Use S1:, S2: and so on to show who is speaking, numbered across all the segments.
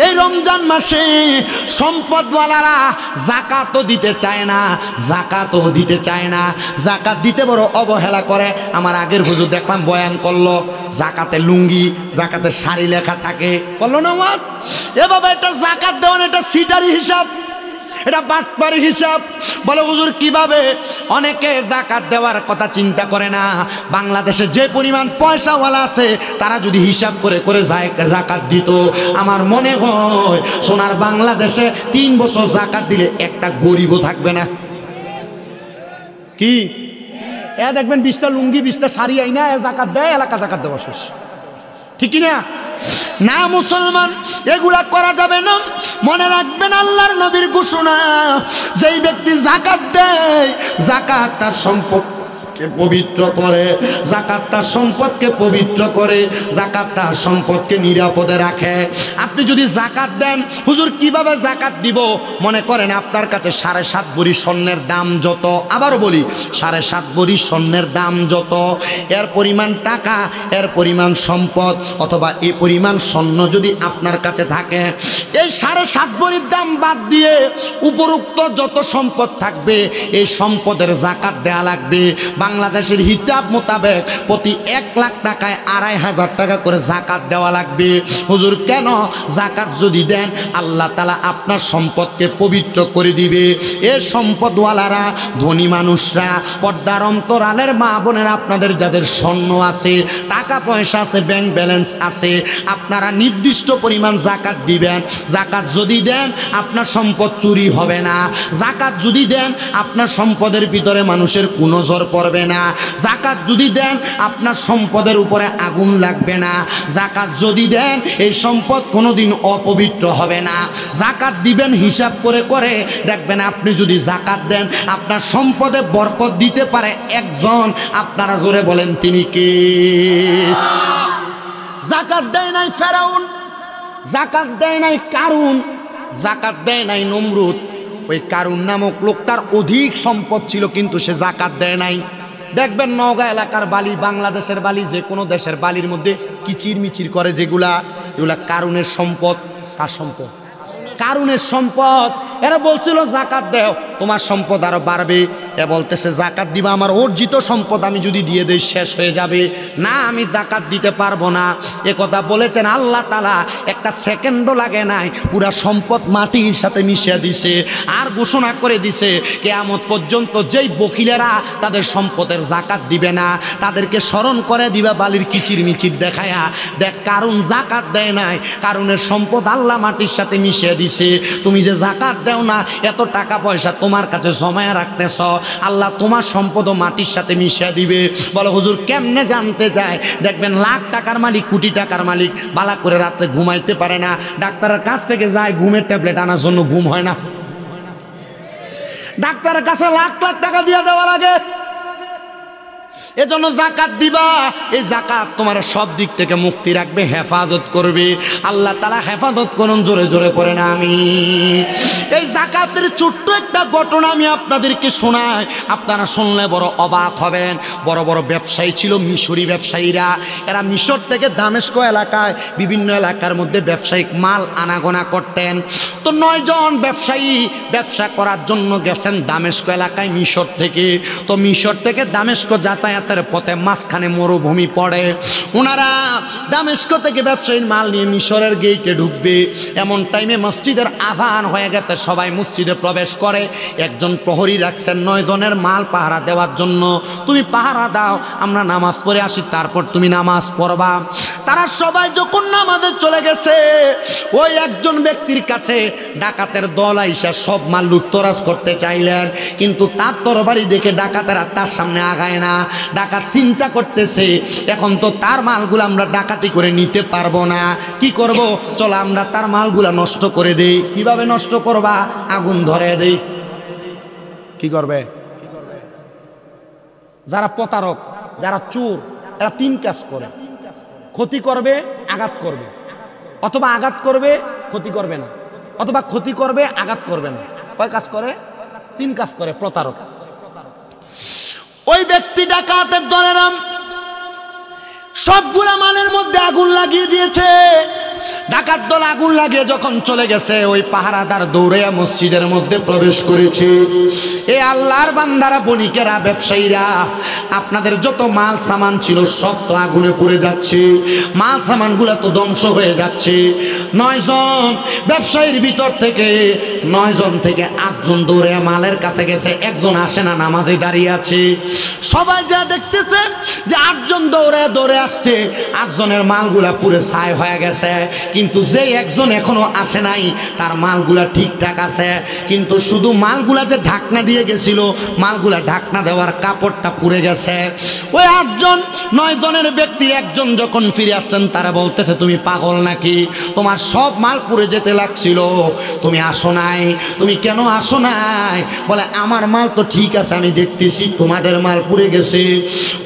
S1: এই রমজান মাসে সম্পদওয়ালারা যাকাতও দিতে চায় না, যাকাতও দিতে চায় না, যাকাত দিতে বড় অবহেলা করে। আমার আগের হুজুর দেখলাম বয়ান করলো, যাকাতে লুঙ্গি, যাকাতে শাড়ি লেখা থাকে, বললো না ওয়াজ। এ বাবা, এটা যাকাত দেওয়ান, এটা সিটারি হিসাব, এটা বাটপারি হিসাব। বলে হুজুর কিভাবে? অনেকে যাকাত দেওয়ার কথা চিন্তা করে না। বাংলাদেশে যে পরিমাণ পয়সাওয়ালা আছে, তারা যদি হিসাব করে করে যাকাত দিত, আমার মনে হয় সোনার বাংলাদেশে 3 বছর যাকাত দিলে একটা গরিবও থাকবে না। কি এ দেখবেন 20টা লুঙ্গি 20টা শাড়ি আইনা যাকাত দেয়, এলাকা যাকাত দেওয়া শেষ, ঠিক কি না? না মুসলমান, এগুলা করা যাবে না। মনে রাখবেন আল্লাহর নবীর ঘোষণা, যেই ব্যক্তি যাকাত দেয়, যাকাত তার সম্পদকে পবিত্র করে, যাকাত তার সম্পদকে পবিত্র করে, যাকাত তার সম্পদকে নিরাপদে রাখে। আপনি যদি যাকাত দেন, হুজুর কিভাবে যাকাত দিব? মনে করেন আপনার কাছে 7.5 ভরি স্বর্ণের দাম যত, আবারও বলি 7.5 ভরি স্বর্ণের দাম যত, এর পরিমাণ টাকা, এর পরিমাণ সম্পদ, অথবা এই পরিমাণ স্বর্ণ যদি আপনার কাছে থাকে, এই 7.5 ভরির দাম বাদ দিয়ে উপরোক্ত যত সম্পদ থাকবে, এই সম্পদের যাকাত দেয়া লাগবে। বাংলাদেশের হিসাব মোতাবেক প্রতি 1 লাখ টাকায় 2,500 টাকা করে যাকাত দেওয়া লাগবে। হুজুর কেন? যাকাত যদি দেন, আল্লাহ তাআলা আপনার সম্পদকে পবিত্র করে দিবে। এ সম্পদওয়ালারা, ধনী মানুষরা, পর্দার অন্তরালের মা বোনেরা, আপনাদের যাদের স্বর্ণ আছে, টাকা পয়সা আছে, ব্যাংক ব্যালেন্স আছে, আপনারা নির্দিষ্ট পরিমাণ যাকাত দিবেন। যাকাত যদি দেন, আপনার সম্পদ চুরি হবে না। যাকাত যদি দেন, আপনার সম্পদের ভিতরে মানুষের কোনো নজর পড়বে না। যাকাত যদি দেন, আপনার সম্পদের উপরে আগুন লাগবে না। যাকাত যদি দেন, এই সম্পদ কোনোদিন অপবিত্র হবে না। যাকাত দিবেন হিসাব করে করে, দেখবেন আপনি যদি যাকাত দেন, আপনার সম্পদে বরকত দিতে পারে একজন। আপনারা জোরে বলেন তিনি কে? যাকাত দেয় নাই ফেরাউন, যাকাত দেয় নাই কারুন, যাকাত দেয় নাই নমরুদ। ওই কারুন নামক লোকটার অধিক সম্পদ ছিল, কিন্তু সে যাকাত দেয় নাই। দেখবেন নওগাঁ এলাকার বালি, বাংলাদেশের বালি, যে কোনো দেশের বালির মধ্যে কিচির মিচির করে যেগুলা, এগুলা কারুনের সম্পদ। কার সম্পদ? কারুনের সম্পদ। এরা বলছিল যাকাত দেও, তোমার সম্পদ আরো বাড়বে। এ বলতেছে যাকাত দিবা, আমার অর্জিত সম্পদ আমি যদি দিয়ে দেই শেষ হয়ে যাবে, না আমি যাকাত দিতে পারবো না। এ কথা বলেছেন আল্লাহ তাআলা, একটা সেকেন্ডও লাগে নাই, পুরা সম্পদ মাটির সাথে মিশিয়ে দিছে। আর ঘোষণা করে দিছে, কিয়ামত পর্যন্ত যেই বকিলেরা তাদের সম্পদের যাকাত দিবে না, তাদেরকে স্মরণ করে দিবা বালির কিচির মিচির দেখায়া, দেখ কারুন যাকাত দেয় নাই, কারুনের সম্পদ আল্লাহ মাটির সাথে মিশিয়ে দিছে। তুমি যে যাকাত দেও না, এত টাকা পয়সা তোমার কাছে জমায়া রাখতেছ, আল্লাহ তোমার সম্পদও মাটির সাথে মিশিয়ে দিবে। বলো হুজুর কেমনে জানতে চায়? দেখবেন লাখ টাকার মালিক, কোটি টাকার মালিক, বালা করে রাতে ঘুমাইতে পারে না, ডাক্তারের কাছ থেকে যায় ঘুমের ট্যাবলেট আনার জন্য, ঘুম হয় না। ডাক্তারের কাছে লাখ লাখ টাকা দিয়ে দেওয়া লাগে। এজন্য যাকাত দিবা। এই যাকাত তোমার সব দিক থেকে মুক্তি রাখবে, হেফাজত করবে। আল্লাহ তাআলা হেফাজত করুন, জোরে জোরে করে না আমি। এই যাকাতের ছোট্ট একটা ঘটনা আমি আপনাদেরকে শোনাই, আপনারা শুনলে বড় অবাক হবেন। বড় বড় ব্যবসায়ী ছিল, মিশরি ব্যবসায়ীরা। এরা মিশর থেকে দামেস্ক এলাকায়, বিভিন্ন এলাকার মধ্যে ব্যবসায়িক মাল আনাগোনা করতেন। তো 9 জন ব্যবসায়ী ব্যবসা করার জন্য গেছেন দামেস্ক এলাকায় মিশর থেকে। তো মিশর থেকে দামেস্ক যাতায়াতের পথে মাঝখানে মরুভূমি পড়ে। ওনারা দামেস্ক থেকে ব্যবসায়ীর মাল নিয়ে মিশরের গেটে ঢুকবে, এমন টাইমে মসজিদের আযান হয়ে গেছে, সবাই মসজিদে প্রবেশ করে। একজন প্রহরী রাখছেন 9 জনের মাল পাহারা দেওয়ার জন্য, তুমি পাহারা দাও, আমরা নামাজ পড়ে আসি, তারপর তুমি নামাজ পড়বা। তারা সবাই যখন নামাজে চলে গেছে, ওই একজন ব্যক্তির কাছে ডাকাতের দল আইসা সব মাল লুটতরাজ করতে চাইলেন, কিন্তু তার তরবারি দেখে ডাকাতেরা তার সামনে আগায় না। ডাকাত চিন্তা করতেছে, এখন তো তার মালগুলো আমরা ডাকাতি করে নিতে পারবো না, কি করব? চলো আমরা তার মালগুলা নষ্ট করে দেই। কিভাবে নষ্ট করবা? আগুন ধরে দেই। কি করবে? যারা প্রতারক, যারা চোর, এরা 3 কাজ করে। ক্ষতি করবে, আঘাত করবে, অথবা আঘাত করবে ক্ষতি করবে না, অথবা ক্ষতি করবে আঘাত করবে না। কয় কাজ করে? 3 কাজ করে প্রতারক। ওই ব্যক্তি ডাকাতের দলের নাম সবগুলা মালের মধ্যে আগুন লাগিয়ে দিয়েছে। ডাকাত দল আগুন লাগিয়ে যখন চলে গেছে, ওই পাহারাদার দৌড়ে মসজিদের মধ্যে প্রবেশ করেছে। এ আল্লাহর বান্দারা, বণিকেরা, ব্যবসায়ীরা, আপনাদের যত মাল সামান ছিল সব তো আগুনে পুড়ে যাচ্ছে, মাল সামানগুলো তো ধ্বংস হয়ে যাচ্ছে। 9 জন ব্যবসায়ীর ভিতর থেকে 9 জন থেকে 8 জন দৌড়ে মালের কাছে গেছে, একজন আসে না, নামাজে দাঁড়িয়ে আছে। সবাই যা দেখতেছে যে 8 জন দৌড়ে আসছে, 8 জনের মালগুলা পুরো ছাই হয়ে গেছে, কিন্তু যে একজন এখনো আসে নাই তার মালগুলা ঠিকঠাক আছে। কিন্তু শুধু মালগুলা যে ঢাকনা দিয়ে গেছিল, মালগুলা ঢাকনা দেওয়ার কাপড়টা পুড়ে গেছে। ওই 8 জন 9 জনের ব্যক্তি একজন যখন ফিরে আসছেন, তারা বলতেছে, তুমি পাগল নাকি? তোমার সব মাল পুড়ে যেতে লাগছিল, তুমি আসো নাই, তুমি কেন আসো নাই? বলে, আমার মাল তো ঠিক আছে, আমি দেখতেছি তোমাদের মাল পুড়ে গেছে।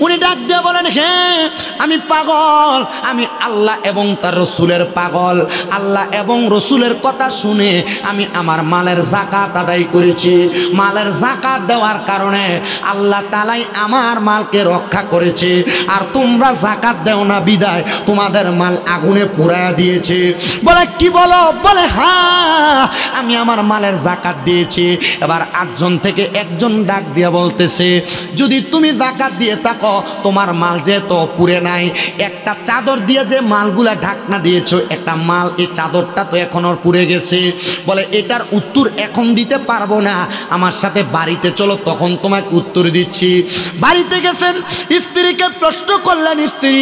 S1: উনি ডাক দিয়ে বলেন, হ্যাঁ আমি পাগল, আমি আল্লাহ এবং তার রসুলের পাগল। আল্লাহ এবং রসুলের কথা শুনে আমি আমার মালের যাকাত আদায় করেছি। মালের যাকাত দেওয়ার কারণে আল্লাহ তাআলাই আমার মালকে রক্ষা করেছে। আর তোমরা যাকাত দেও না বিদায় তোমাদের মাল আগুনে পুড়ায়া দিয়েছে। বলে, কি বলো? বলে, হ্যাঁ আমি আমার মালের যাকাত দিয়েছি। এবার 8 জন থেকে একজন ডাক দিয়ে বলতেছে, যদি তুমি যাকাত দিয়ে থাকো, তোমার মাল যে তো পুড়ে নাই, একটা চাদর দিয়ে যে মালগুলা ঢাকনা দিয়েছো, একটা মাল, এই চাদরটা তো এখনো পুড়ে গেছে। বলে, এটার উত্তর এখন দিতে পারবো না, আমার সাথে বাড়িতে চলো, তখন তোমাকে উত্তর দিচ্ছি। বাড়িতে গেছেন, স্ত্রীকে প্রশ্ন করলেন, স্ত্রী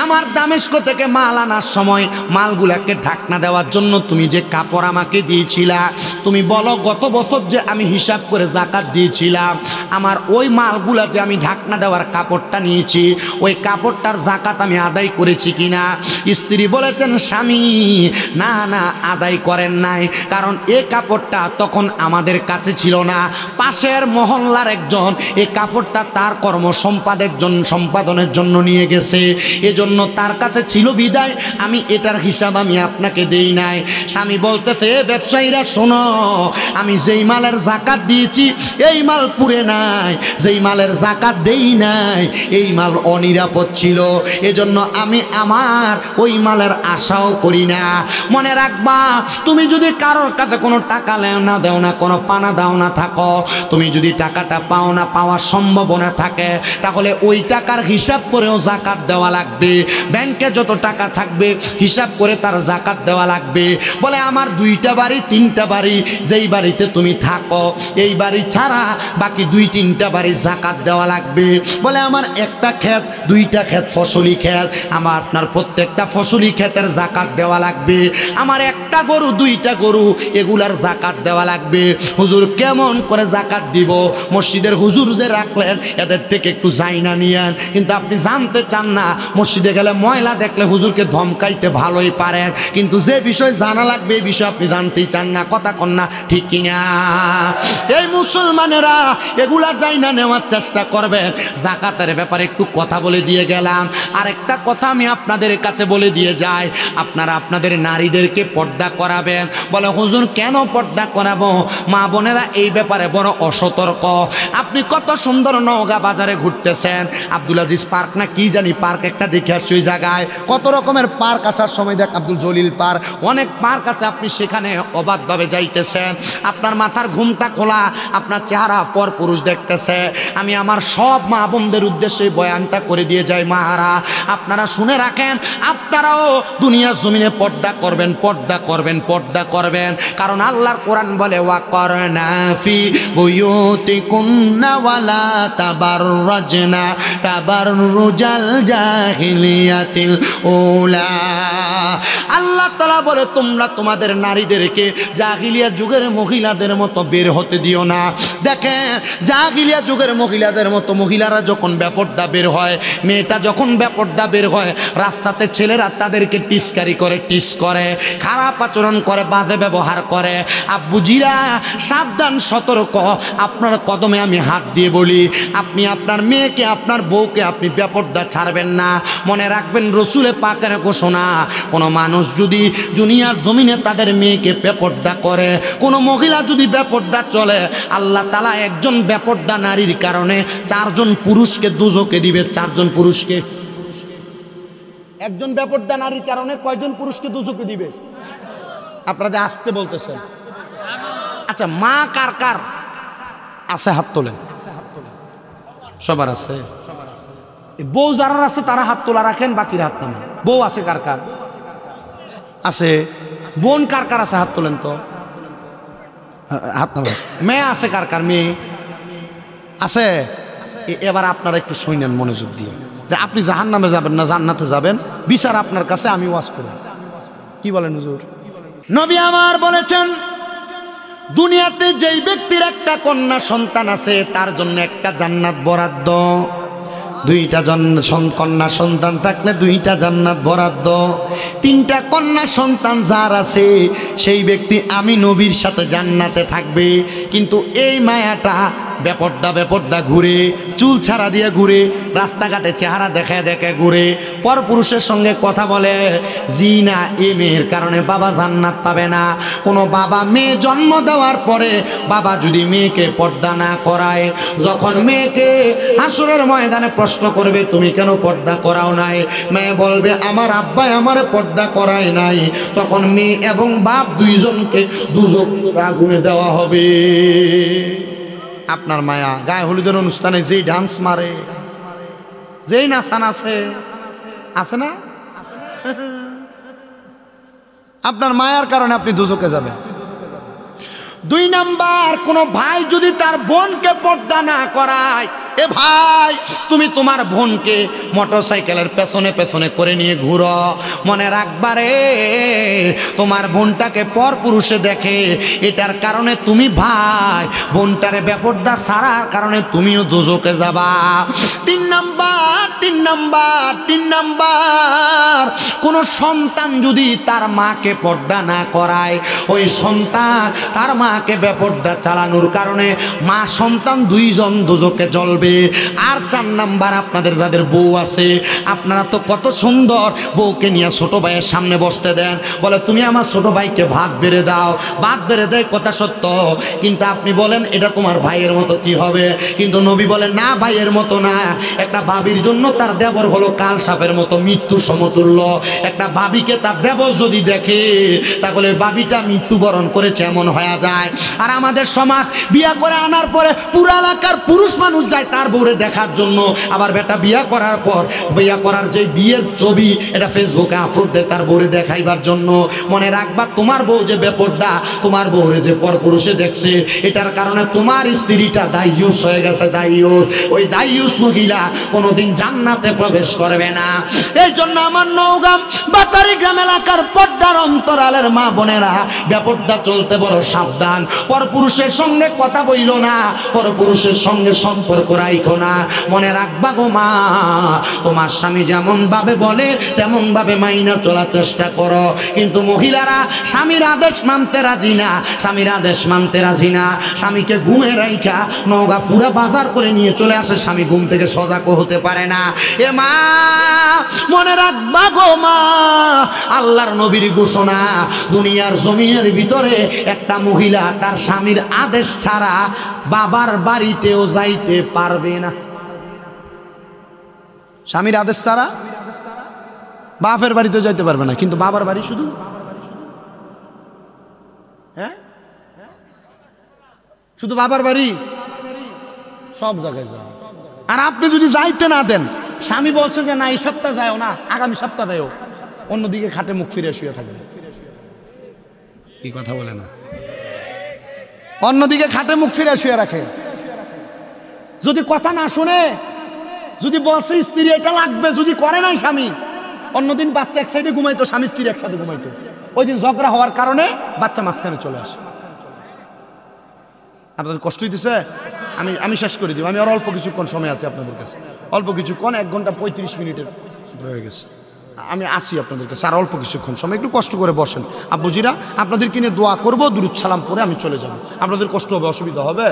S1: আমার দামেস্ক থেকে মাল আনার সময় মালগুলাকে ঢাকনা দেওয়ার জন্য তুমি যে কাপড় আমাকে দিয়েছিলা, তুমি বলো গত বছর যে আমি হিসাব করে যাকাত দিয়েছিলাম, আমার ওই মালগুলা যে আমি ঢাকনা দেওয়ার কাপড়টা নিয়েছি, ওই কাপড়টার যাকাত আমি আদায় করেছি কিনা? স্ত্রী বলেছেন, স্বামী না না, আদায় করেন নাই, কারণ এই কাপড়টা তখন আমাদের কাছে ছিল না, পাশের মহল্লার একজন এই কাপড়টা তার কর্ম সম্পাদনের জন্য নিয়ে গেছে, এজন্য তার কাছে ছিল বিদায় আমি এটার হিসাব আমি আপনাকে দেই নাই। স্বামী বলতেছে, ব্যবসায়ীরা শোনো, আমি যেই মালের যাকাত দিয়েছি এই মাল পুড়ে নাই, যেই মালের যাকাত দেই নাই এই মাল অনিরাপদ ছিল, এজন্য আমি আমার ওই মালের আশাও করি না। মনে রাখবা, তুমি যদি কারোর কাছে কোনো টাকা না দেও না, কোনো পানা দাও না থাকো, তুমি যদি টাকাটা পাও না, পাওয়ার সম্ভাবনা থাকে, তাহলে ওই টাকার হিসাব করেও যাকাত দেওয়া লাগবে। ব্যাংকে যত টাকা থাকবে হিসাব করে তার যাকাত দেওয়া লাগবে। বলে, আমার 2টা বাড়ি 3টা বাড়ি, যেই বাড়িতে তুমি থাকো এই বাড়ি ছাড়া বাকি 2-3টা বাড়ি যাকাত দেওয়া লাগবে। বলে, আমার একটা ক্ষেত 2টা ক্ষেত ফসলি ক্ষেত, আমার আপনার প্রত্যেকটা ফসলি ক্ষেতের যাকাত দেওয়া লাগবে। আমার একটা গরু 2টা গরু, এগুলার যাকাত দেওয়া লাগবে। হুজুর কেমন করে যাকাত দিব? মসজিদের হুজুর যে রাখলেন এদের থেকে একটু জাইনা নিয়েন, কিন্তু আপনি জানতে চান না। মসজিদে গেলে ময়লা দেখলে হুজুরকে ধমকাইতে ভালোই পারেন, কিন্তু যে বিষয় জানা লাগবে এই বিষয় আপনি জানতেই চান না। কথা কন না, ঠিক কিনা? এই মুসলমানেরা এগুলা জাইনা নেওয়ার চেষ্টা করবেন। যাকাতের ব্যাপারে একটু কথা বলে দিয়ে গেলাম, আর একটা কথা আমি আপনাদের কাছে বলে দিয়ে যাই, আপনারা আপনাদের নারীদেরকে পর্দা করাবেন। বলে, হুজুর কেন পর্দা করাবো? মা বোনেরা এই ব্যাপারে বড় অসতর্ক। আপনি কত সুন্দর নওগাঁ বাজারে ঘুরতেছেন, আব্দুল আজিজ পার্ক না কি জানি পার্ক একটা দেখে আসছে, ওই জায়গায় কত রকমের পার্ক, আসার সময় দেখ আব্দুল জলিল পার্ক, অনেক পার্ক আছে, আপনি সেখানে অবাধভাবে যাইতেছেন, আপনার মাথার ঘুমটা খোলা, আপনার চেহারা পর পুরুষ দেখতেছে। আমি আমার সব মা বোনদের উদ্দেশ্যে বয়ানটা করে দিয়ে যাই, মাহারা আপনারা শুনে রাখেন, আপনারাও দুনিয়া জমিনে পর্দা করবেন, পর্দা করবেন, পর্দা করবেন। কারণ আল্লাহর কোরআন বলে, ওয়াকরনা ফি বুয়ুতিকুন্না ওয়ালা তাবাররাজনা তাবাররুজাল জাহিলিয়াতিল উলা। আল্লাহ তাআলা বলে, তোমরা তোমাদের নারীদেরকে জাহিলিয়া যুগের মহিলাদের মতো বের হতে দিও না। দেখেন, জাহিলিয়া যুগের মহিলাদের মতো মহিলারা যখন বেপর্দা বের হয়, মেয়েটা যখন বেপর্দা বের হয়, রাস্তাতে ছেলেরা তাদেরকে টিস্কারি করে, টিস করে, খারাপ আচরণ করে, বাজে ব্যবহার করে। আব্বুজিরা সাবধান, সতর্ক, আপনার কদমে আমি হাত দিয়ে বলি, আপনি আপনার মেয়েকে, আপনার বউকে আপনি বেপর্দা ছাড়বেন না। মনে রাখবেন, রসুলে পাকের ঘোষণা, কোনো মানুষ যদি দুনিয়ার জমিনে তাদের মেয়েকে বেপর্দা করে, কোনো মহিলা যদি বেপর্দা চলে, আল্লাহ তাআলা একজন বেপর্দা নারীর কারণে 4 জন পুরুষকে দোজখে দিবে, 4 জন পুরুষকে। একজন বেপরদা নারীর কারণে কয়জন পুরুষকে দুজকে দিবে? আপনারা আসতে বলতেছেন। আচ্ছা, মা কার কার আছে হাত তোলেন। সবার আছে। বউ যারা আছে তারা হাত তোলা রাখেন, বাকিরা হাত নামান। বউ আছে কার কার আছে? বোন কার কার আছে হাত তোলেন তো, হাত নামান। মেয়ে আছে কার কার? মেয়ে আছে। এবার আপনারা একটু শুনেন মনোযোগ দিয়ে, যে আপনি জাহান্নামে যাবেন না জান্নাতে যাবেন, বিচার আপনার কাছে, আমি ওয়াজ করব। কি বলেন হুজুর? নবী আমার বলেছেন, দুনিয়াতে যেই ব্যক্তির একটা কন্যা সন্তান আছে তার জন্য একটা জান্নাত বরাদ্দ। দুইটা কন্যা সন্তান থাকলে দুইটা জান্নাত বরাদ্দ। তিনটা কন্যা সন্তান যার আছে সেই ব্যক্তি আমি নবীর সাথে জান্নাতে থাকবে। কিন্তু এই মায়াটা বেপর্দা ঘুরে, চুল ছাড়া দিয়ে ঘুরে, রাস্তাঘাটে চেহারা দেখে ঘুরে, পরপুরুষের সঙ্গে কথা বলে। জি না, এই মেয়ের কারণে বাবা জান্নাত পাবে না। কোনো বাবা মেয়ে জন্ম দেওয়ার পরে বাবা যদি মেয়েকে পর্দা না করায়, যখন মেয়েকে হাসরের ময়দানে প্রশ্ন করবে তুমি কেন পর্দা করাও নাই, মেয়ে বলবে আমার আব্বাই আমার পর্দা করায় নাই, তখন মেয়ে এবং বাপ দুইজনকে দুজকের আগুনে দেওয়া হবে। আপনার মায়া গায়ে হলুদের অনুষ্ঠানে যেই ডান্স মারে, যেই নাচান আছে না, আপনার মায়ার কারণে আপনি দুজকে যাবেন। দুই নাম্বার, কোন ভাই যদি তার বোনকে পর্দা না করায়, এ ভাই তুমি তোমার বোনকে মোটরসাইকেলের পেছনে পেছনে করে নিয়ে ঘুরো, মনে রাখবারে তোমার বোনটাকে পরপুরুষে দেখে, এটার কারণে তুমি ভাই বোনটারে বেপর্দা ছাড়ার কারণে তুমিও দুজকে যাবা। তিন নাম্বার, কোন সন্তান যদি তার মাকে পর্দা না করায়, ওই সন্তান তার মাকে বেপর্দা চালানোর কারণে মা সন্তান দুইজন দুজকে জ্বলবে। আর 4 নাম্বার, আপনাদের যাদের বউ আছে, আপনারা তো কত সুন্দর বউকে নিয়ে ছোট ভাইয়ের সামনে বসতে দেন, বলে তুমি আমার ছোট ভাইকে ভাত বেড়ে দাও, ভাত বেড়ে দেয়, কথা সত্য, কিন্তু আপনি বলেন এটা তোমার ভাইয়ের মতো কি হবে? কিন্তু নবী বলেন না, ভাইয়ের মতো না। একটা ভাবির জন্য তার দেবর হলো কাল সাপের মতো মৃত্যু সমতুল্য। একটা ভাবিকে তার দেবর যদি দেখে তাহলে ভাবিটা মৃত্যুবরণ করেছে এমন হয়ে যায়। আর আমাদের সমাজ বিয়া করে আনার পরে পুরা এলাকার পুরুষ মানুষ যায় তার বউরে দেখার জন্য, আবার বেটা বিয়া করার পর বিয়া করার যে বিয়ের ছবি এটা ফেসবুকে আপলোড দেয় তার বউরে দেখাইবার জন্য। মনে রাখবা, তোমার বউ যে বেপর্দা, তোমার বউরে যে পরপুরুষে দেখছে, এটার কারণে তোমার স্ত্রীটা দায়ুস হয়ে গেছে। দায়ুস, ওই দায়ুস মহিলা কোনোদিন জান্নাতে প্রবেশ করবে না। এই জন্য আমার নওগাঁ বাতারি গ্রাম এলাকার পর্দার অন্তরালের মা বোনেরা, বেপর্দা চলতে বড় সাবধান। পরপুরুষের সঙ্গে কথা বইল না, পরপুরুষের সঙ্গে সম্পর্ক রাইখো না। মনে রাখবা গো মা, তোমার স্বামী যেমন ভাবে বলে তেমন ভাবে মাইনা চলার চেষ্টা করো। কিন্তু মহিলারা স্বামীর আদেশ মানতে রাজি না, স্বামীকে ঘুমে রাইখা নওগাঁ পুরা বাজার করে নিয়ে চলে আসে, স্বামী ঘুম থেকে সজাগও হতে পারে না। এ মা, মনে রাখবা গো মা, আল্লাহর নবীর ঘোষণা, দুনিয়ার জমিনের ভিতরে একটা মহিলা তার স্বামীর আদেশ ছাড়া বাবার বাড়িতেও যাইতে পারবে না। স্বামীর আদেশ ছাড়া বাপের বাড়িতেও যাইতে পারবে না, কিন্তু বাবার বাড়ি শুধু, হ্যাঁ, শুধু বাবার বাড়ি, সব জায়গায় যাও। আর আপনি যদি যাইতে না দেন, স্বামী বলছে যে না এই সপ্তাহ যাও না, আগামী সপ্তাহ যাও, অন্যদিকে খাটে মুখ ফিরে শুয়ে থাকবে। কি কথা বলে না? অন্যদিকে খাটে মুখ ফিরে শুয়ে রাখে। যদি কথা না শুনে, যদি বলছে স্ত্রী এটা লাগবে, যদি করে নাই স্বামী, অন্যদিন বাচ্চা এক সাইডে ঘুমাইতো, স্বামী স্ত্রী একসাথে ঘুমাইতো, ওই দিন ঝগড়া হওয়ার কারণে বাচ্চা মাঝখানে চলে আসে। আপনাদের কষ্ট হইতেছে? আমি শেষ করে দিব, আমি আর অল্প কিছুক্ষণ সময় আছে আপনাদের কাছে, অল্প কিছুক্ষণ, 1 ঘন্টা 35 মিনিটের হয়ে গেছে। আমি আসি আপনাদের কাছে আর অল্প কিছুক্ষণ সময়, একটু কষ্ট করে বসেন। আব্বুজিরা আপনাদেরকে নিয়ে দোয়া করবো, দুরূদ সালাম পরে আমি চলে যাব। আপনাদের কষ্ট হবে, অসুবিধা হবে,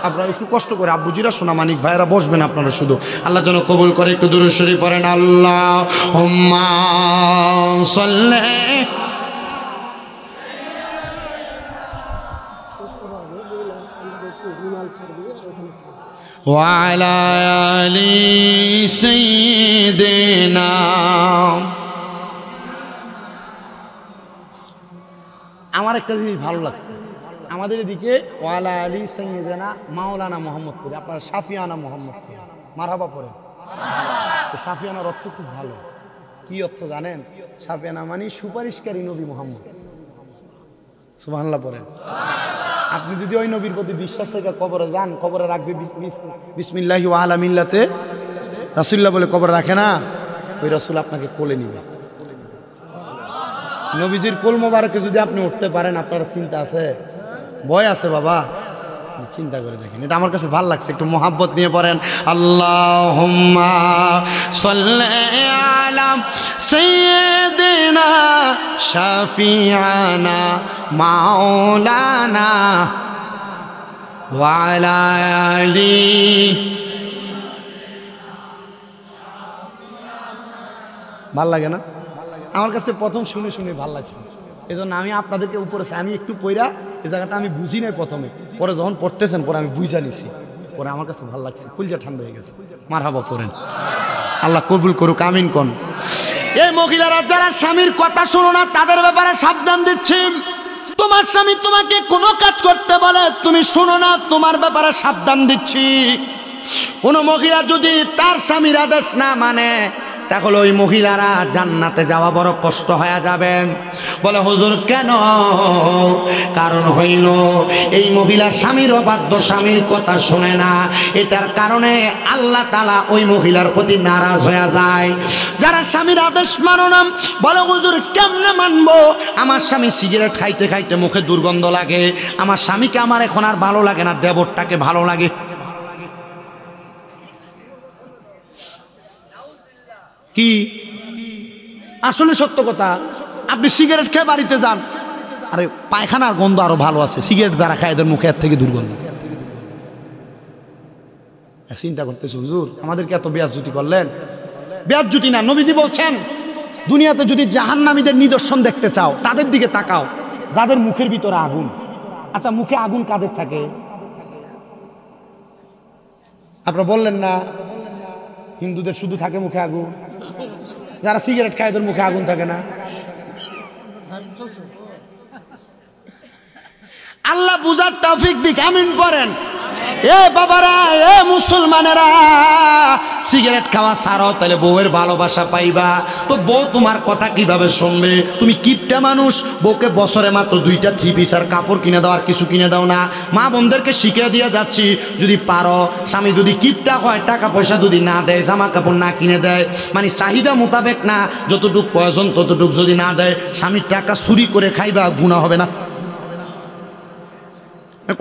S1: আপনারা একটু কষ্ট করে আব্বুজিরা, সোনা মানিক ভাইয়েরা বসবেন আপনারা শুধু। আল্লাহ যেন কবুল করে। একটু দুরূদ শরীফ পড়েন। আল্লাহুম্মা সাল্লি ওয়া আলা আলি সাইয়্যিদিনা আমার একটা জিনিস ভালো লাগছে, আমাদের এদিকে ওয়ালা আলী সৈয়দানা মাওলানা মোহাম্মদপুর, আপনার শাফিয়ানা মোহাম্মদপুর মারহাবা পড়ে। শাফিয়ানার অর্থ খুব ভালো। কি অর্থ জানেন? শাফিয়ানা মানে সুপারিশকারী নবী মোহাম্মদ। সুবহানাল্লাহ পড়েন। আপনি যদি ওই নবীর প্রতি বিশ্বাস থেকে কবরে যান, কবরে রাখবে বিসমিল্লাহি ওয়া আলা মিল্লাতে রাসূলুল্লাহ বলে কবরে রাখে না, ওই রাসূল আপনাকে কোলে নিবে। নবীজির কোল মোবারকে যদি আপনি উঠতে পারেন, আপনার চিন্তা আছে? ভয় আছে বাবা? চিন্তা করে দেখেন, এটা আমার কাছে ভালো লাগছে। একটু মোহাব্বত নিয়ে পড়েন, আল্লাহুম্মা সাল্লি আলা সাইয়্যিদিনা শাফিআনা মাওলানা ওয়া আলা আলি। ভাল লাগে না? আমার কাছে প্রথম শুনে শুনে ভাল লাগছে, এই জন্য আমি আপনাদেরকে উপরে আমি একটু পইরা এই জায়গাটা আমি বুঝি নাই প্রথমে, পরে যখন পড়তেছেন পরে আমি বুঝা নিছি, পরে আমার কাছে ভাল লাগছে, কলিজা ঠান্ডা হয়ে গেছে। মারহাবা পড়েন, আল্লাহ কবুল করুক, আমিন কোন। এই মহিলারা যারা স্বামীর কথা শোনো না, তাদের ব্যাপারে সাবধান দিচ্ছি। তোমার স্বামী তোমাকে কোনো কাজ করতে বলে তুমি শোনো না, তোমার ব্যাপারে সাবধান দিচ্ছি। কোনো মহিলা যদি তার স্বামীর আদেশ না মানে, তাহলে ওই মহিলারা জান্নাতে যাওয়া বড় কষ্ট হয়ে যাবে। বলে হুজুর কেন? কারণ হইল এই মহিলা স্বামীর অবাধ্য, স্বামীর কথা শোনে না, এটার কারণে আল্লাহ তাআলা ওই মহিলার প্রতি নারাজ হয়ে যায়। যারা স্বামীর আদেশ মানো না, বলে হুজুর কেমনে মানবো? আমার স্বামী সিগারেট খাইতে খাইতে মুখে দুর্গন্ধ লাগে, আমার স্বামীকে আমার এখন আর ভালো লাগে না, দেবরটাকে ভালো লাগে। কি আসলে সত্য কথা? আপনি সিগারেট খেয়ে বাড়িতে যান, আরে পায়খানার গন্ধ আরো ভালো আছে, সিগারেট যারা খায় এদের মুখে এর থেকে দুর্গন্ধ। চিন্তা করতেছি হুজুর আমাদেরকে এত বেয়াজ্জতি করলেন। বেয়াজ্জতি না, নবীজি বলছেন দুনিয়াতে যদি জাহান্নামীদের নিদর্শন দেখতে চাও তাদের দিকে তাকাও যাদের মুখের ভিতরে আগুন। আচ্ছা মুখে আগুন কাদের থাকে? আপনারা বললেন না হিন্দুদের শুধু থাকে মুখে আগুন, যারা সিগারেট খায় এদের মুখে আগুন থাকে না? আল্লাহ বুঝার তৌফিক দিক, আমিন পড়েন। এ বাবারা, এ মুসলমানেরা, সিগারেট খাওয়া ছাড়ো, তাহলে বউয়ের ভালোবাসা পাইবা। তো বউ তোমার কথা কিভাবে শুনবে? তুমি কিপটা মানুষ, বউকে বছরে মাত্র 2টা 3 পিস আর কাপড় কিনে দাও, আর কিছু কিনে দাও না। মা বোনদেরকে শিখিয়ে দিয়ে যাচ্ছি, যদি পারো, স্বামী যদি কিপটা হয়, টাকা পয়সা যদি না দেয়, জামা কাপড় না কিনে দেয়, মানে চাহিদা মোতাবেক না, যতটুক প্রয়োজন ততটুক যদি না দেয়, স্বামীর টাকা চুরি করে খাইবা, গুনাহ হবে না?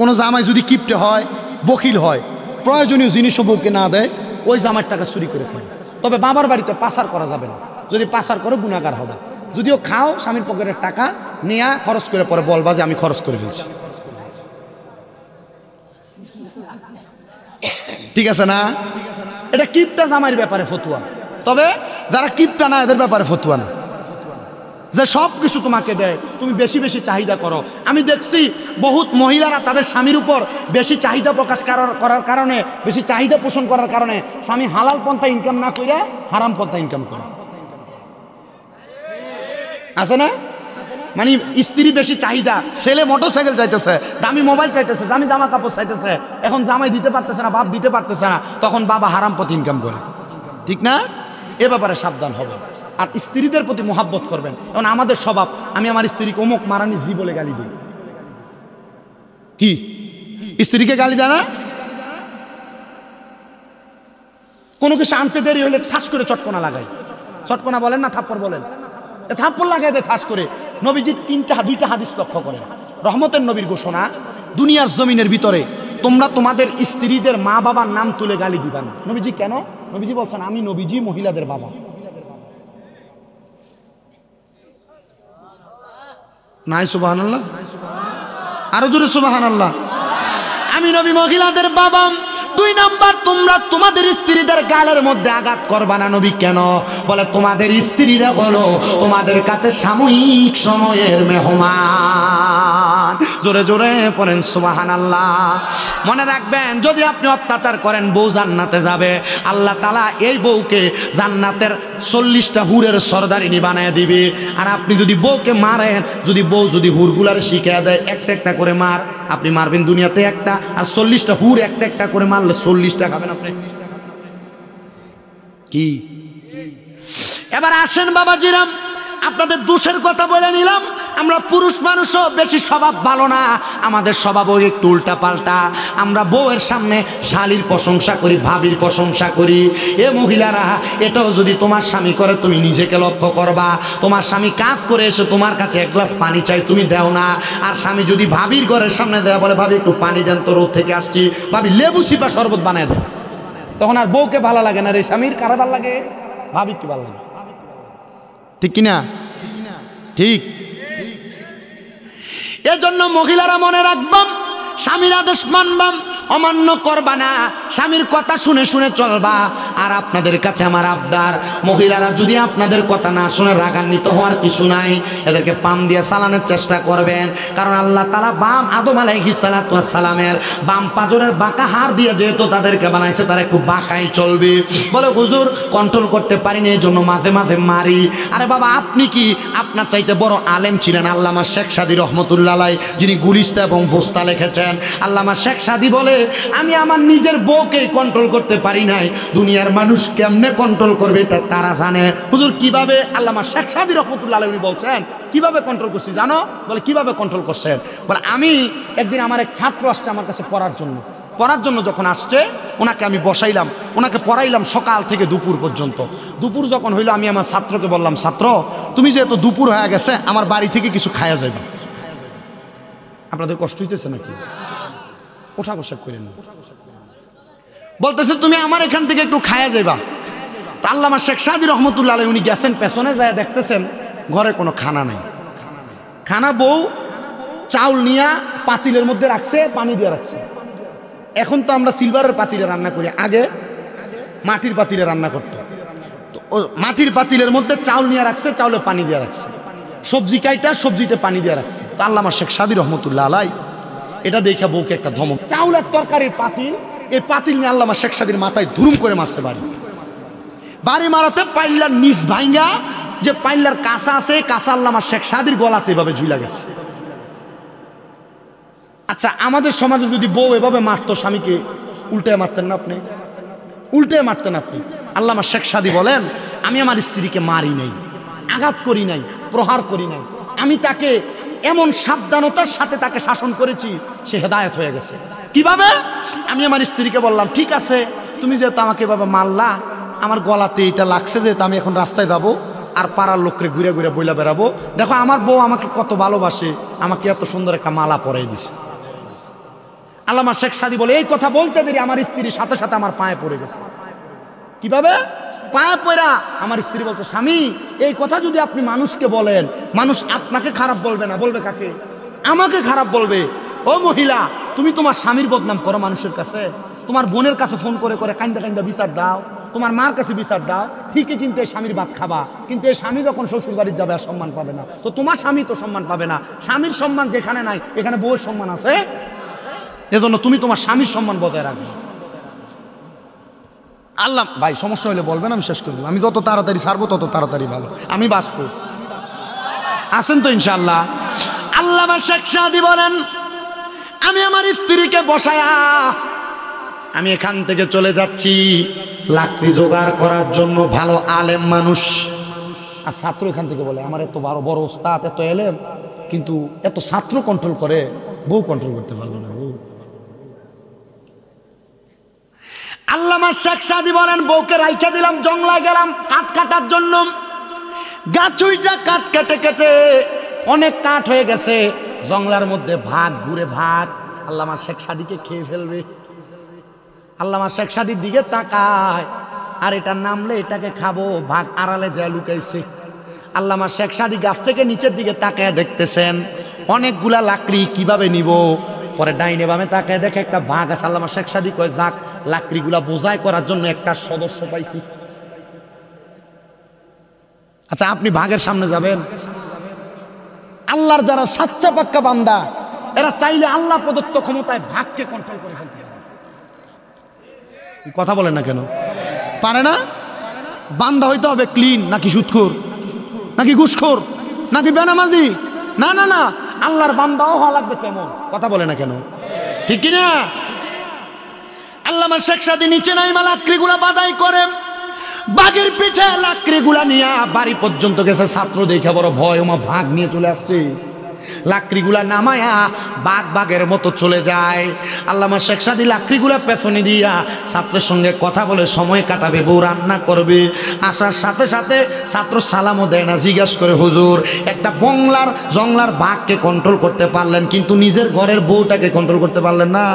S1: কোনো জামাই যদি কিপটে হয়, বকিল হয়, প্রয়োজনীয় জিনিসও বউকে না দেয়, ওই জামার টাকা চুরি করে খায়। তবে বাবার বাড়িতে পাচার করা যাবে না, যদি পাচার করে গুনাহগার হবে। যদিও খাও, স্বামীর পকেটের টাকা নিয়ে খরচ করে পরে বলবা যে আমি খরচ করে ফেলছি, ঠিক আছে না? এটা কিপটা জামাইয়ের ব্যাপারে ফতুয়া, তবে যারা কিপটা না এদের ব্যাপারে ফতুয়া না, যে সব কিছু তোমাকে দেয়, তুমি বেশি বেশি চাহিদা করো। আমি দেখছি বহুত মহিলারা তাদের স্বামীর উপর বেশি চাহিদা প্রকাশ করার কারণে, বেশি চাহিদা পোষণ করার কারণে স্বামী হালাল পন্থা ইনকাম না করে হারাম পন্থা ইনকাম করে, আছে না? মানে স্ত্রী বেশি চাহিদা, ছেলে মোটরসাইকেল চাইতেছে, দামি মোবাইল চাইতেছে, দামি জামা কাপড় চাইতেছে, এখন জামাই দিতে পারতেছে না, বাপ দিতে পারতেছে না, তখন বাবা হারাম পথে ইনকাম করে, ঠিক না? এ ব্যাপারে সাবধান হবে। আর স্ত্রীদের প্রতি মোহাব্বত করবেন। এখন আমাদের স্বভাব, আমি আমার স্ত্রীকে অমুক মারানি জি বলে গালি দিই। কি স্ত্রীকে গালি দেয় না? কোনো কিছু আনতে দেরি হলে ঠাস করে চটকনা লাগাই। চটকনা বলেন না থাপ্পড় বলেন? থাপ্পড় লাগাই দেয় ঠাস করে। নবীজি 2টা হাদিস লক্ষ্য করেন, রহমতের নবীর ঘোষণা, দুনিয়ার জমিনের ভিতরে তোমরা তোমাদের স্ত্রীদের মা বাবার নাম তুলে গালি দিবা না। নবীজি কেন? নবীজি বলছেন আমি নবীজি মহিলাদের বাবা। নাই সুবহানাল্লাহ, আরো জোরে সুবহানাল্লাহ। আমি নবী মহিলাদের বাবা। 2 নাম্বার, তোমরা তোমাদের স্ত্রীদের গালের মধ্যে আঘাত করবা না। নবী কেন? বলে তোমাদের স্ত্রীরা হলো তোমাদের কাছে সাময়িক সময়ের মেহমান, জোরে জোরে পড়েন সুবহানাল্লাহ। মনে রাখবেন, যদি আপনি অত্যাচার করেন বউ জান্নাতে যাবে, আল্লাহ তাআলা এই বউকে জান্নাতের 40টা হুরের সরদারিনী বানায় দিবে। আর আপনি যদি বউকে মারেন, যদি বউ যদি হুরগুলার শিখিয়ে দেয় একটা একটা করে মার, আপনি মারবেন দুনিয়াতে একটা, আর 40টা হুর একটা একটা করে মারলে 40টা খাবেন আপনি। কি এবার আসেন বাবাজিরাম, আপনাদের দোষের কথা বলে নিলাম। আমরা পুরুষ মানুষও বেশি স্বভাব ভালো না, আমাদের স্বভাবও একটু উল্টা পাল্টা। আমরা বউয়ের সামনে শালীর প্রশংসা করি, ভাবির প্রশংসা করি। এ মহিলারা, এটাও যদি তোমার স্বামী করে তুমি নিজেকে লক্ষ্য করবা। তোমার স্বামী কাজ করে এসে তোমার কাছে এক গ্লাস পানি চাই, তুমি দাও না। আর স্বামী যদি ভাবির ঘরের সামনে দেওয়া বলে, ভাবি একটু পানি দেন তো, রোদ থেকে আসছি, ভাবি লেবু চিপা শরবত বানায় দেয়, তখন আর বউকে ভালো লাগে না রে, স্বামীর কারা ভালো লাগে? ভাবি কি ভালো লাগে? ঠিক কিনা? ঠিক। এজন্য মহিলারা মনে রাখবাম, স্বামীর আদেশ মানবাম, অমান্য করবা না, স্বামীর কথা শুনে শুনে চলবা। আর আপনাদের কাছে আমার আবদার, মহিলারা যদি আপনাদের কথা না শুনে রাগান্বিত হওয়ার কিছু নাই, এদেরকে পাম দিয়ে চালানোর চেষ্টা করবেন। কারণ আল্লাহ তাআলা বাম আদম আলাইহিস সালাতু ওয়াস সালামের বাম পাজরের বাঁকা হাড় দিয়ে যেহেতু তাদেরকে বানাইছে, তারা একটু বাঁকাই চলবে। বলে হুজুর কন্ট্রোল করতে পারিনি, এই জন্য মাঝে মাঝে মারি। আরে বাবা, আপনি কি আপনার চাইতে বড় আলেম ছিলেন আল্লামা শেখ সাদী রহমতুল্লাহ আলাইহি, যিনি গুলিস্তা এবং বোস্তা লিখেছেন। আল্লামা শেখ সাদী বলে, আমি আমার নিজের বউকেই কন্ট্রোল করতে পারি নাই, দুনিয়ার মানুষ কেমনে কন্ট্রোল করবে এটা তারা জানে। হুজুর কিভাবে? আল্লামা শেখ সাদী রহমতুল্লাহ আলাইহি বলছেন কিভাবে কন্ট্রোল করছি জানো? বলে কিভাবে কন্ট্রোল করছেন? বলে আমি একদিন, আমার এক ছাত্র আসছে আমার কাছে পড়ার জন্য যখন আসছে, ওনাকে আমি বসাইলাম, ওনাকে পড়াইলাম সকাল থেকে দুপুর পর্যন্ত। দুপুর যখন হইলো, আমি আমার ছাত্রকে বললাম, ছাত্র তুমি যেহেতু দুপুর হয়ে গেছে, আমার বাড়ি থেকে কিছু খায়া যাইবা। আপনাদের কষ্ট হইতেছে নাকি? ওঠা বসা করেন। বলতেছে তুমি আমার এখান থেকে একটু খায়া যাইবা। তা আল্লামা শেখ সাদী রহমতুল্লাহ আলাইহি উনি গেছেন, পেছনে যায় দেখতেছেন ঘরে কোনো খানা নাই। খানা বউ চাউল নিয়া পাতিলের মধ্যে রাখছে, পানি দিয়ে রাখছে। এখন তো আমরা সিলভারের পাতিলে রান্না করি, আগে মাটির পাতিলে রান্না করতো। তো মাটির পাতিলের মধ্যে চাউল নিয়ে রাখছে, চাউলে পানি দিয়ে রাখছে, সবজি কাইটা সবজিতে পানি দিয়ে রাখছে। তো আল্লামা শেখ সাদী রহমতুল্লাহ আলাইহি এটা দেখে বউকে একটা ধমক, চাউল আর তরকারির পাতিল, এই পাতিল নিয়ে আল্লামা শেখ সাদীর মাথায় ধুরুম করে মারছে বাড়ি মারাতে পাইল্লার নিচ ভাঙ্গা, যে পাইল্লার কাঁচা আছে, কাঁচা আল্লামা শেখ সাদীর গলাতে এভাবে ঝুলা গেছে। আচ্ছা, আমাদের সমাজে যদি বউ এভাবে মারতো স্বামীকে, উল্টে মারতেন না আপনি? উল্টে মারতেন আপনি? আল্লামা শেখ সাদী বলেন, আমি আমার স্ত্রীকে মারি নাই, আঘাত করি নাই, প্রহার করি নাই, আমি তাকে এমন সাবধানতার সাথে তাকে শাসন করেছি, সে হেদায়েত হয়ে গেছে। কিভাবে? আমি আমার স্ত্রীকে বললাম, ঠিক আছে তুমি যেহেতু আমাকে এভাবে মারলা, আমার গলাতে এটা লাগছে, যেহেতু আমি এখন রাস্তায় যাবো আর পাড়ার লোকরে ঘুরে ঘুরে বইলা বেড়াবো, দেখো আমার বউ আমাকে কত ভালোবাসে, আমাকে এত সুন্দর একটা মালা পরাই দিছে। আল্লামা শেখ সাদী বলে, এই কথা বলতে দেরি আমার স্ত্রীর সাথে সাথে আমার পায়ে পড়ে গেছে। কিভাবে? পায়ে পড়া। আমার স্ত্রী বলছে, স্বামী এই কথা যদি আপনি মানুষকে বলেন, মানুষ আপনাকে খারাপ বলবে না, বলবে কাকে? আমাকে খারাপ বলবে। ও মহিলা, তুমি তোমার স্বামীর বদনাম করো মানুষের কাছে, তোমার বোনের কাছে ফোন করে করে কান্দা কান্দা বিচার দাও, তোমার মার কাছে বিচার দাও, ঠিকই কিন্তু এই স্বামীর ভাত খাবা, কিন্তু এই স্বামী যখন শ্বশুর বাড়ির যাবে আর সম্মান পাবে না, তো তোমার স্বামী তো সম্মান পাবে না। স্বামীর সম্মান যেখানে নাই, এখানে বউয়ের সম্মান আছে, এজন্য তুমি তোমার স্বামীর সম্মান বজায় রাখবে। আল্লাহ ভাই, সমস্যা হলে বলবেন, আমি শেষ করে দেবো। আমি যত তাড়াতাড়ি ছাড়বো তত তাড়াতাড়ি ভালো, আমি বাঁচবো। আসেন তো ইনশাআল্লাহ। আল্লামা শেখ সাদী বলেন, আমি আমার স্ত্রীকে বসায়া আমি এখান থেকে চলে যাচ্ছি লাকড়ি জোগাড় করার জন্য। ভালো আলেম মানুষ। আর ছাত্র এখান থেকে বলে, আমার এত বড় বড় ওস্তাদ, এত এলেম, কিন্তু এত ছাত্র কন্ট্রোল করে, বউ কন্ট্রোল করতে পারলো না। আল্লামা শেখ সাদী বলেন, বউকে রাইখা দিলাম, জংলায় গেলাম কাঠ কাটার জন্য। গাছুইটা কাঠ কেটে কেটে অনেক কাঠ হয়ে গেছে, জংলার মধ্যে ভাগ ঘুরে ভাগ আল্লামা শেখ সাদীকে খেয়ে ফেলবে। আল্লামা শেখ সাদীর দিকে তাকায়, আর এটা নামলে এটাকে খাবো, ভাগ আড়ালে যায় লুকাইছে। আল্লামা শেখ সাদী গাছ থেকে নিচের দিকে তাকায় দেখতেছেন অনেকগুলা লাকড়ি, কিভাবে নিব। পরে ডাইনে বামে তাকায় দেখে একটা ভাগ আছে। আল্লামা শেখ সাদী কয়, যাক লাকড়িগুলা বোঝাই করার জন্য একটা সদস্য পাইছি। আচ্ছা, আপনি ভাগের সামনে যাবেন? আল্লাহর যারা সাচ্চা পাক্কা বান্দা, এরা চাইলে আল্লাহ প্রদত্ত ক্ষমতায় ভাগকে কন্ট্রোল করে ফেলতে পারে। কথা বলেন না কেন? পারে না? বান্দা হইতে হবে ক্লিন নাকি সুদখোর নাকি ঘুষখোর নাকি বেনামাজি? না না না, আল্লাহর বান্দাও হওয়া লাগবে তেমন। কথা বলে না কেন? ঠিক কিনা? আল্লামা শেখ সাদী নিচে নাইমা লাকড়িগুলা বাদাই করে বাঘের পিঠে লাকড়িগুলা নিয়ে বাড়ি পর্যন্ত গেছে। ছাত্র দেখে বড় ভয়, ওমা ভাগ নিয়ে চলে আসছে। লাকড়িগুলা নামায়া বাঘের মতো চলে যায়। আল্লামা শেখ সাদী লাকড়িগুলা পেছনে দিয়া ছাত্রের সঙ্গে কথা বলে সময় কাটাবে, বউ রান্না করবে। আসার সাথে সাথে ছাত্র সালামও দেয় না, জিজ্ঞাসা করে হুজুর একটা জংলার বাঘকে কন্ট্রোল করতে পারলেন, কিন্তু নিজের ঘরের বউটাকে কন্ট্রোল করতে পারলেন না।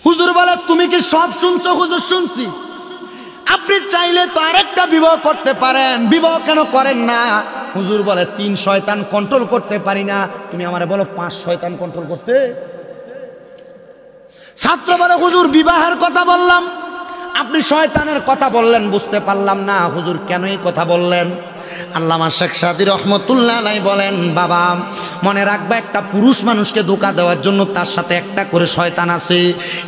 S1: হুজুর বলে তুমি কি সব শুনছো? হুজুর শুনছি। আপনি চাইলে তো আরেকটা বিবাহ করতে পারেন, বিবাহ কেন করেন না? হুজুর বলে 3 শয়তান কন্ট্রোল করতে পারি না, তুমি আমারে বলো 5 শয়তান কন্ট্রোল করতে। ছাত্র বলে হুজুর বিবাহের কথা বললাম, আপনি শয়তানের কথা বললেন, বুঝতে পারলাম না হুজুর কেন এই কথা বললেন। আল্লামা শেখ সাদী রহমতুল্লাহ আলাইহি বলেন, বাবা মনে রাখবা একটা পুরুষ মানুষকে ধোঁকা দেওয়ার জন্য তার সাথে একটা করে শয়তান আছে,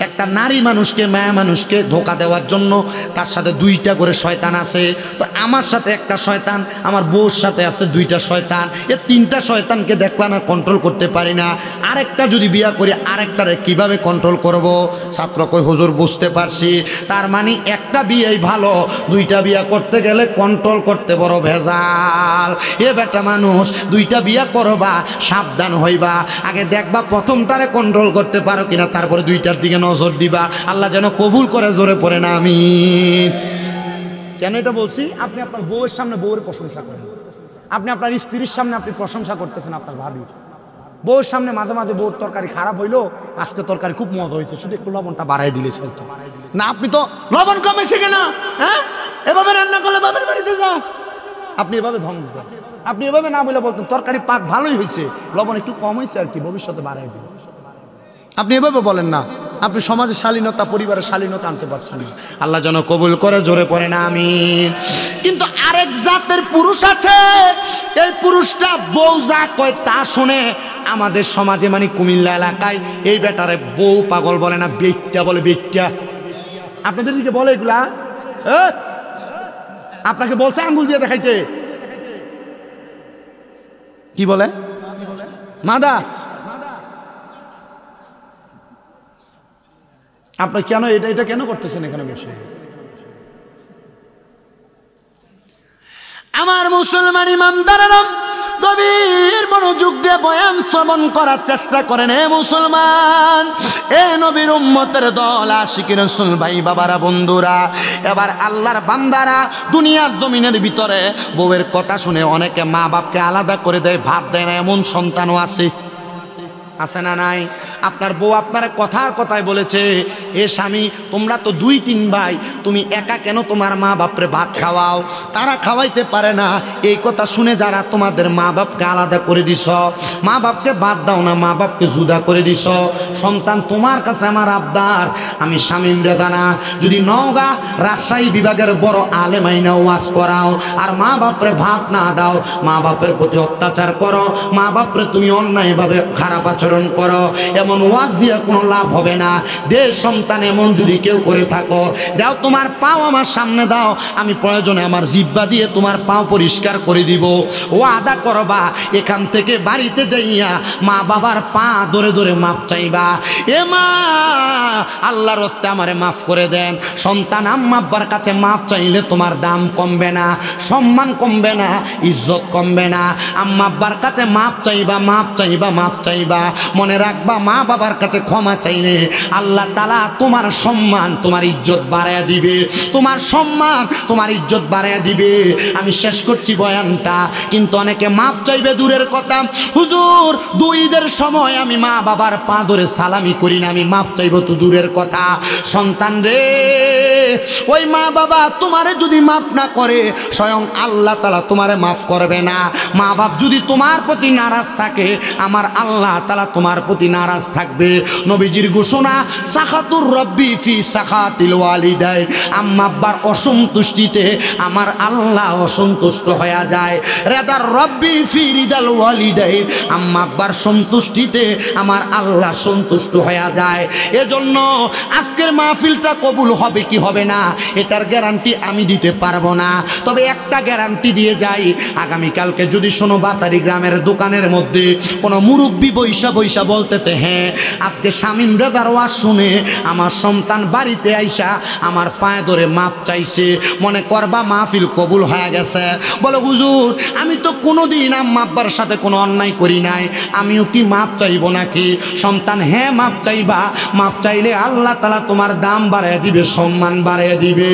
S1: একটা নারী মানুষকে মায়া মানুষকে ধোঁকা দেওয়ার জন্য তার সাথে 2টা করে শয়তান আছে। তো আমার সাথে একটা শয়তান, আমার বউর সাথে আছে 2টা শয়তান, এ 3টা শয়তানকে দেখলা না কন্ট্রোল করতে পারি না, আরেকটা যদি বিয়া করি আরেকটারে কিভাবে কন্ট্রোল করব? ছাত্র কই হুজুর বুঝতে পারছি, তার মানে একটা বিয়েই ভালো, 2টা বিয়া করতে গেলে কন্ট্রোল করতে বড় ভেজাল। এ বেটা মানুষ 2টা বিয়া করবা, সাবধান হইবা, আগে দেখবা প্রথমটারে কন্ট্রোল করতে পারো কিনা, তারপরে 2টার দিকে নজর দিবা। আল্লাহ যেন কবুল করে, জোরে পড়ে না আমিন। কেন এটা বলছি? আপনি আপনার বউয়ের সামনে বউয়ের প্রশংসা করেন, আপনি আপনার স্ত্রীর সামনে আপনি প্রশংসা করতেছেন আপনার ভাবি, বউয়ের সামনে মাঝে মাঝে বউর তরকারি খারাপ হইলো, আজকে তরকারি খুব মজা হয়েছে, শুধু একটু লবণটা বাড়াই দিলে চলতো না। আপনি তো লবণ কমেছে কিনা, হ্যাঁ এভাবে রান্না করলে বাবার বাড়িতে যাও, আপনি এভাবে ধমক দেন। আপনি এভাবে না বলে বলতেন তরকারি পাক ভালোই হয়েছে, লবণ একটু কম হয়েছে আর কি, ভবিষ্যতে বাড়াই দিন। আপনি এভাবে বলেন না, আপনি সমাজের শালীনতা, পরিবারের শালীনতা আনতে পারছেন না। আল্লাহ যেন কবুল করে, জোরে পড়ে না আমিন। কিন্তু আরেক জাতের পুরুষ আছে, এই পুরুষটা বউ যা কয় তা শুনে। আমাদের সমাজে মানে কুমিল্লা এলাকায় এই বেটারে বউ পাগল বলে না, বেটটা বলে, বেটটা। আপনাদের দিকে বলে এগুলা? আপনাকে বলছে আঙ্গুল দিয়ে দেখাইতে, কি বলে? মাদা। আপনি কেন এটা কেন করতেছেন এখানে বসে? আমার মুসলমান ইমানদারেরা গভীর মনোযোগ দিয়ে বয়ান শ্রবণ করার চেষ্টা করেন। হে মুসলমান, এ নবীর উম্মতের দল, আশিক রাসূল ভাই বাবারা, বন্ধুরা, এবার আল্লাহর বান্দারা দুনিয়ার জমিনের ভিতরে বউয়ের কথা শুনে অনেকে মা বাপকে আলাদা করে দেয়, ভাত দেয় না, এমন সন্তানও আছে। আছে না নাই? আপনার বউ আপনার কথার কথায় বলেছে, এ স্বামী তোমরা তো 2-3 ভাই, তুমি একা কেন তোমার মা বাপরে ভাত খাওয়াও? তারা খাওয়াইতে পারে না, এই কথা শুনে যারা তোমাদের মা বাপকে আলাদা করে দিছ, মা বাপকে বাদ দাও না, মা বাপকে জুদা করে দিছ। সন্তান তোমার কাছে আমার আবদার, আমি শামীম রেজানা যদি নওগাঁ রাজশাহী বিভাগের বড় আলেম আইনা ওয়াজ করাও আর মা বাপরে ভাত না দাও, মা বাপের প্রতি অত্যাচার করো, মা বাপরে তুমি অন্যায়ভাবে খারাপ আচরণ করো, এমন ওয়াজ দিয়ে কোনো লাভ হবে না। দেশ সন্তান এমন যদি কেউ করে থাকো, দাও তোমার পাও আমার সামনে দাও, আমি প্রয়োজনে আমার জিহ্বা দিয়ে তোমার পাও পরিষ্কার করে দিব। ও আদা করবা, এখান থেকে বাড়িতে যাইয়া মা বাবার পা ধরে ধরে মাপ চাইবা, এ মা আল্লাহর রাস্তে আমারে মাফ করে দেন। সন্তান আম্মা আব্বার কাছে মাপ চাইলে তোমার দাম কমবে না, সম্মান কমবে না, ইজ্জত কমবে না। আম্মা আব্বার কাছে মাপ চাইবা, মাপ চাইবা, মাপ চাইবা। মনে রাখবা, মা বাবার কাছে ক্ষমা চাইলে আল্লাহ তাআলা তোমার সম্মান, তোমার ইজ্জত বাড়াইয়া দিবে, তোমার সম্মান, তোমার ইজ্জত বাড়াইয়া দিবে। আমি শেষ করছি বয়ানটা, কিন্তু অনেকে মাপ চাইবে দূরের কথা। হুজুর 2 ঈদের সময় আমি মা বাবার পা ধরে সালামি করি না, আমি মাপ চাইব তো দূরের কথা। সন্তান রে, ওই মা বাবা তোমারে যদি মাফ না করে স্বয়ং আল্লাহ তাআলা তোমারে মাফ করবে না। মা বাপ যদি তোমার প্রতি নারাজ থাকে আমার আল্লাহ তাআলা তোমার প্রতি নারাজ থাকবে। নবীজির ঘোষণা, সাখাতুর রব্বি ফি সাখাতিল ওয়ালিদাইন, আম্মা আব্বার অসন্তুষ্টিতে আমার আল্লাহ অসন্তুষ্ট হয়ে যায়। রেদার রব্বি ফি রিদাল ওয়ালিদাইন, আম্মা আব্বার সন্তুষ্টিতে আমার আল্লাহ সন্তুষ্ট হয়ে যায়। এজন্য আজকের মাহফিলটা কবুল হবে কি হবে না এটার গ্যারান্টি আমি দিতে পারবো না, তবে একটা গ্যারান্টি দিয়ে যাই, আগামীকালকে যদি শোনো বাচারি গ্রামের দোকানের মধ্যে কোনো মুরব্বী বৈশা বৈশা বলতেছে, হ্যাঁ আজকে শামীম রেজার ওয়াজ শুনে আমার সন্তান বাড়িতে আইসা আমার পায়ে ধরে মাপ চাইছে, মনে করবা মাহফিল কবুল হয়ে গেছে। বলে হুজুর আমি তো কোনোদিন আম্মা আব্বার সাথে কোনো অন্যায় করি নাই, আমিও কি মাপ চাইবো নাকি? সন্তান, হ্যাঁ মাপ চাইবা, মাপ চাইলে আল্লাহ তাআলা তোমার দাম বাড়ায় দিবে, সম্মান বাড়ায় দিবে।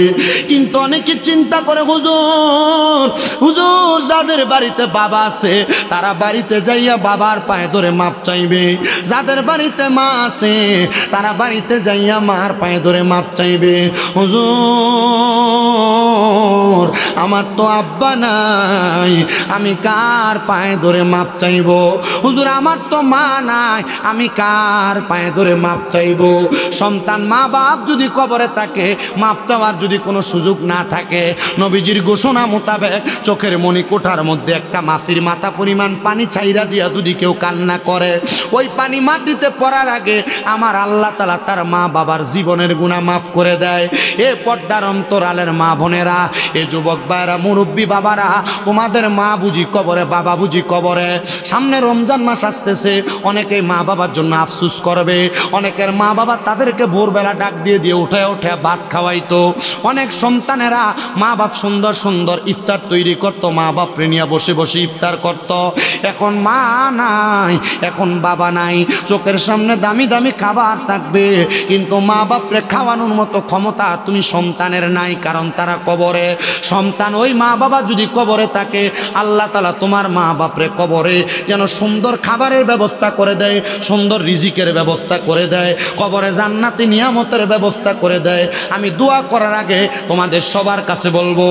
S1: কিন্তু অনেকে চিন্তা করে হুজুর হুজুর যাদের বাড়িতে বাবা আছে তারা বাড়িতে যাইয়া বাবার পায়ে ধরে মাপ চাইবে, যাদের বাড়িতে মা আছে তারা বাড়িতে যাইয়া মার পায়ে ধরে মাপ চাইবে। হুজুর আমার তো আব্বা নাই, আমি কার পায়ে ধরে মাপ চাইব? হুজুর আমার তো মা নাই, আমি কার পায়ে ধরে মাপ চাইব? সন্তান মা বাপ যদি কবরে থাকে, মাপ চাওয়ার যদি কোনো সুযোগ না থাকে, নবীজির ঘোষণা মোতাবেক চোখের মনি কোঠার মধ্যে একটা মাছির মাথা পরিমাণ পানি ছাইরা দিয়া যদি কেউ কান্না করে, ওই পানি মাটিতে পড়ার আগে আমার আল্লাহ তাআলা তার মা বাবার জীবনের গুনাহ মাফ করে দেয়। এ পর্দার অন্তরালের মা বোনেরা, এ যুবক ভাইরা, মুরব্বী বাবারা, তোমাদের মা বুঝি কবরে, বাবা বুঝি কবরে। সামনে রমজান মাস আসতেছে, অনেকেই মা বাবার জন্য আফসোস করবে, অনেকের মা বাবা তাদেরকে ভোরবেলা ডাক দিয়ে দিয়ে উঠে উঠে ভাত খাওয়াইতো। অনেক সন্তানেরা মা বাপ সুন্দর সুন্দর ইফতার তৈরি করতো, মা বাপরে নিয়ে বসে বসে ইফতার করত। এখন মা নাই, এখন বাবা নাই, চোখের সামনে দামি দামি খাবার থাকবে কিন্তু মা বাপরে খাওয়ানোর মতো ক্ষমতা তুমি সন্তানের নাই, কারণ তারা কবরে। সন্তান ওই মা বাবা যদি কবরে থাকে, আল্লাহ তাআলা তোমার মা বাপরে কবরে যেন সুন্দর খাবারের ব্যবস্থা করে দেয়, সুন্দর রিজিকের ব্যবস্থা করে দেয়, কবরে জান্নাতি নিয়ামতের ব্যবস্থা করে দেয়। আমি দোয়া করার আগে তোমাদের সবার কাছে বলবো,